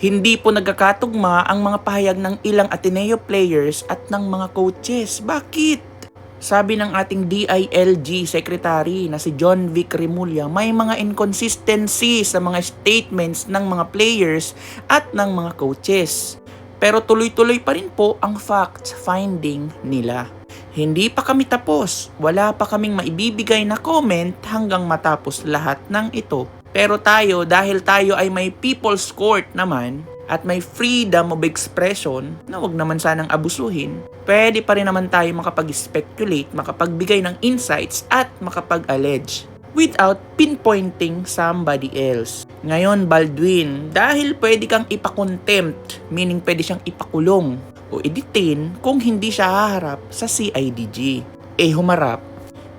Hindi po nagkakatugma ang mga pahayag ng ilang Ateneo players at ng mga coaches. Bakit? Sabi ng ating DILG Secretary na si John Vic Remulla, may mga inconsistency sa mga statements ng mga players at ng mga coaches. Pero tuloy-tuloy pa rin po ang fact-finding nila. Hindi pa kami tapos, wala pa kaming maibibigay na comment hanggang matapos lahat ng ito. Pero tayo, dahil tayo ay may people's court naman, at may freedom of expression na wag naman sanang abusuhin, pwede pa rin naman tayo makapag-speculate, makapagbigay ng insights at makapag-allege without pinpointing somebody else. Ngayon, Baldwin, dahil pwede kang ipakontempt, meaning pwede siyang ipakulong o i-detain kung hindi siya haharap sa CIDG. Humarap.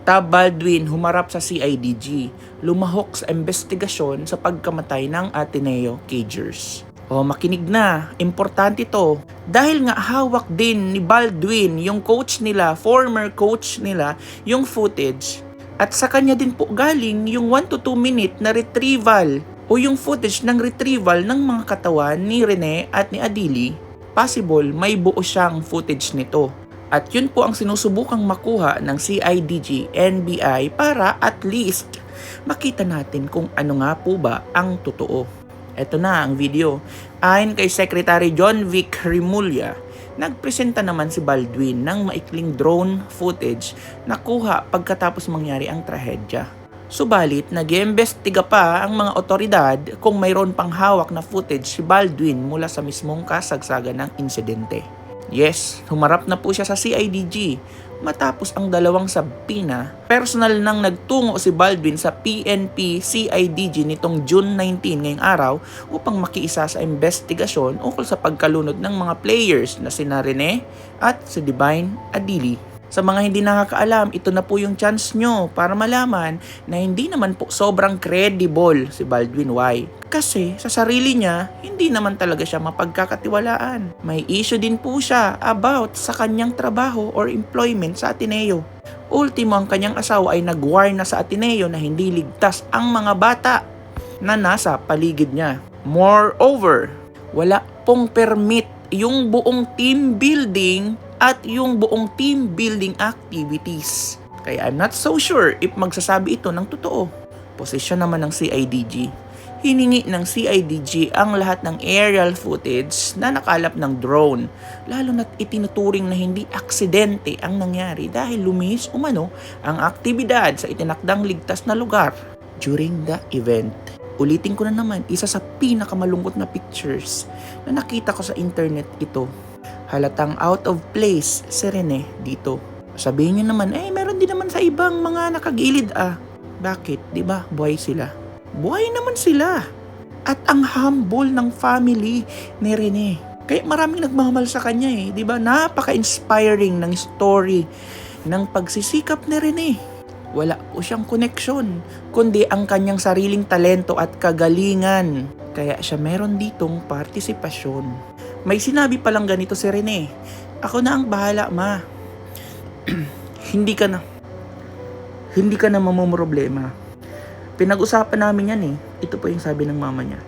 Baldwin humarap sa CIDG, lumahok sa investigasyon sa pagkamatay ng Ateneo Cagers. Makinig na, importante to. Dahil nga hawak din ni Baldwin, yung coach nila, former coach nila, yung footage. At sa kanya din po galing yung 1 to 2 minute na retrieval o yung footage ng retrieval ng mga katawan ni Rene at ni Adili. Possible may buo siyang footage nito. At yun po ang sinusubukang makuha ng CIDG, NBI para at least makita natin kung ano nga po ba ang totoo. Ito na ang video. Ayon kay Secretary John Vic Remulla, nagpresenta naman si Baldwin ng maikling drone footage na kuha pagkatapos mangyari ang trahedya. Subalit, nag-iimbestiga pa ang mga otoridad kung mayroon pang hawak na footage si Baldwin mula sa mismong kasagsagan ng insidente. Yes, humarap na po siya sa CIDG. Matapos ang dalawang sabina, personal nang nagtungo si Baldwin sa PNP CIDG nitong June 19 ngayong araw upang makiisa sa investigasyon ukol sa pagkalunod ng mga players na sina Rene at si Divine Adili. Sa mga hindi nakakaalam, ito na po yung chance nyo para malaman na hindi naman po sobrang credible si Baldwin. Why? Kasi sa sarili niya, hindi naman talaga siya mapagkakatiwalaan. May issue din po siya about sa kanyang trabaho or employment sa Ateneo. Ultimo, ang kanyang asawa ay nag-warn na sa Ateneo na hindi ligtas ang mga bata na nasa paligid niya. Moreover, wala pong permit yung buong team building at yung buong team building activities. Kaya I'm not so sure if magsasabi ito ng totoo. Posisyon naman ng CIDG. Hiningi ng CIDG ang lahat ng aerial footage na nakalap ng drone. Lalo na't itinuturing na hindi aksidente ang nangyari dahil lumihis umano ang aktibidad sa itinakdang ligtas na lugar during the event. Ulitin ko na naman, isa sa pinakamalungkot na pictures na nakita ko sa internet ito. Halatang out of place si Rene dito. Sabihin niyo naman, meron din naman sa ibang mga nakagilid Bakit? Diba? Buhay sila. Buhay naman sila. At ang humble ng family ni Rene. Kaya maraming nagmamahal sa kanya diba? Napaka-inspiring ng story ng pagsisikap ni Rene. Wala po siyang koneksyon, kundi ang kanyang sariling talento at kagalingan. Kaya siya meron ditong partisipasyon. May sinabi palang ganito si Rene, ako na ang bahala, ma. Hindi ka na mamumroblema. Pinag-usapan namin yan Ito po yung sabi ng mama niya.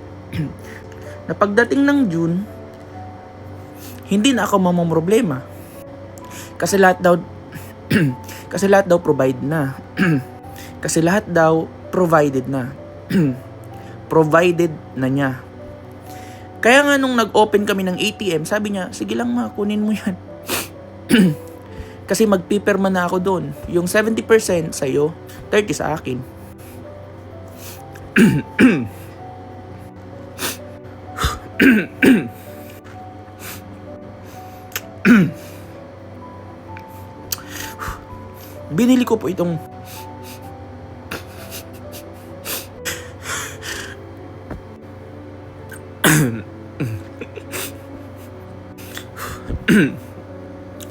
Na pagdating ng June, hindi na ako mamumroblema. Kasi lahat daw provide na. Kasi lahat daw provided na. Provided na niya. Kaya nga nung nag-open kami ng ATM, sabi niya, sige lang ma, kunin mo yan. Kasi magpipirma na ako doon. Yung 70% sa'yo, 30% sa akin. Binili ko po itong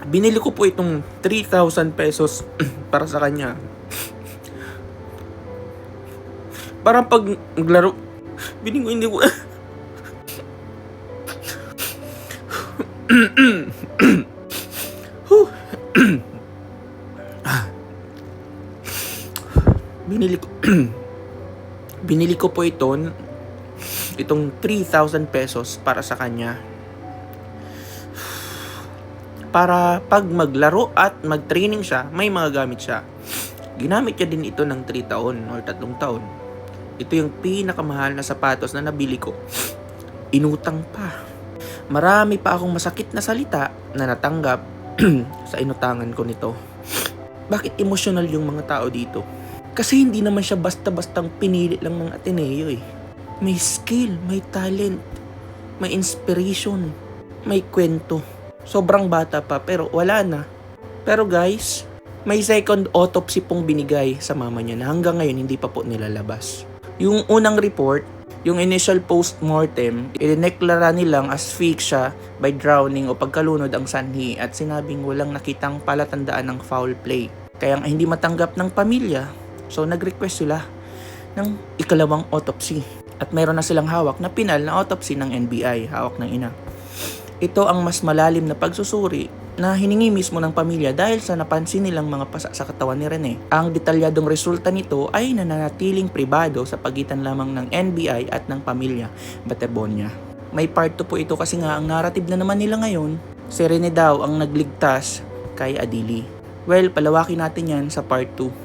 binili ko po itong 3,000 pesos para sa kanya. Parang pag naglaro, binili ko hindi ko binili ko po ito itong 3,000 pesos para sa kanya. Para pag maglaro at mag-training siya, may mga gamit siya. Ginamit niya din ito ng 3 taon or 3 taon. Ito yung pinakamahal na sapatos na nabili ko. Inutang pa. Marami pa akong masakit na salita na natanggap sa inutangan ko nito. Bakit emotional yung mga tao dito? Kasi hindi naman siya basta-bastang pinili lang ng Ateneo eh. May skill, may talent, may inspiration, may kwento. Sobrang bata pa pero wala na. Pero guys, may second autopsy pong binigay sa mama niya na hanggang ngayon hindi pa po nilalabas. Yung unang report, yung initial post-mortem, idineklara nilang asphyxia by drowning o pagkalunod ang sanhi at sinabing walang nakitang palatandaan ng foul play. Kaya hindi matanggap ng pamilya, so nag-request sila ng ikalawang autopsy. At mayroon na silang hawak na pinal na autopsy ng NBI, hawak ng ina. Ito ang mas malalim na pagsusuri na hiningi mismo ng pamilya dahil sa napansin nilang mga pasa sa katawan ni Rene. Ang detalyadong resulta nito ay nananatiling pribado sa pagitan lamang ng NBI at ng pamilya Batebonia. May part 2 po ito kasi nga ang narrative na naman nila ngayon, si Rene daw ang nagligtas kay Adili. Well, palawakin natin yan sa part 2.